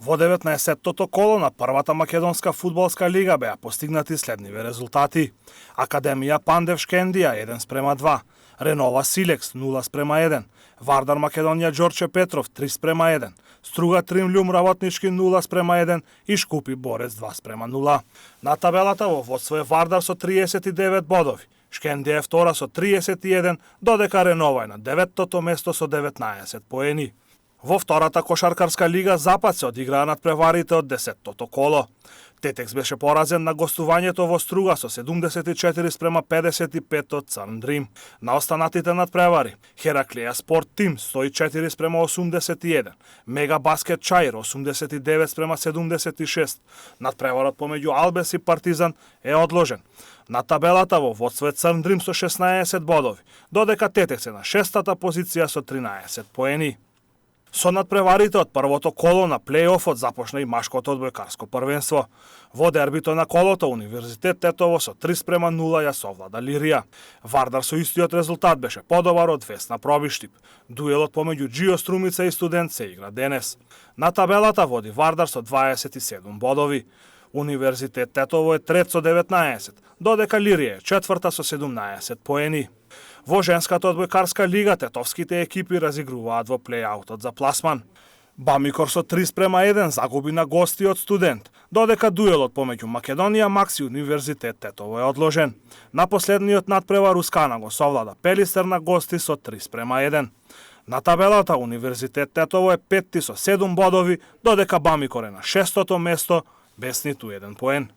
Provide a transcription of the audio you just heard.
Во 19-тото коло на првата македонска фудбалска лига беа постигнати следниве резултати. Академија Пандев Шкендија 1:2, Ренова Силекс 0:1, Вардар Македонија Ѓорче Петров 3:1, Струга Тримљум Работнички 0:1 и Шкупи Борец 2:0. На табелата во водство е Вардар со 39 бодови, Шкендија е втора со 31, додека Ренова е на 9-тото место со 19 поени. Во втората кошаркарска лига Запад се одиграа надпреварите од 10-тото коло. Тетекс беше поразен на гостувањето во Струга со 74:55 од Црн Дрим. На останатите надпревари Хераклија Спорт Тим 104:81, Мега Баскет Чаир 89:76. Надпреварот помеѓу Албес и Партизан е одложен. На табелата во водство е Црн Дрим со 16 бодови, додека Тетекс е на 6-та позиција со 13 поени. Со надпреварите од првото коло на плей-офот започна и машкото одбојкарско првенство. Во дербито на колото Универзитет Тетово со 3:0 ја совлада Лирија. Вардар со истиот резултат беше подобар од Весна Пробиштип. Дуелот помеѓу Џио Струмица и Студент се игра денес. На табелата води Вардар со 27 бодови. Универзитет Тетово е трет со 19, додека Лирија е четврта со 17 поени. Во женската одбојкарска лига тетовските екипи разигруваат во плей-аутот за пласман. Бамикор со 3:1 загуби на гости од Студент, додека дуелот помеѓу Македонија Макс и Универзитет Тетово е одложен. На последниот надпревар Ускана го совлада Пелистер на гости со 3:1. На табелата Универзитет Тетово е петти со 7 бодови, додека Бамикор е на 6-тото место без ниту еден поен.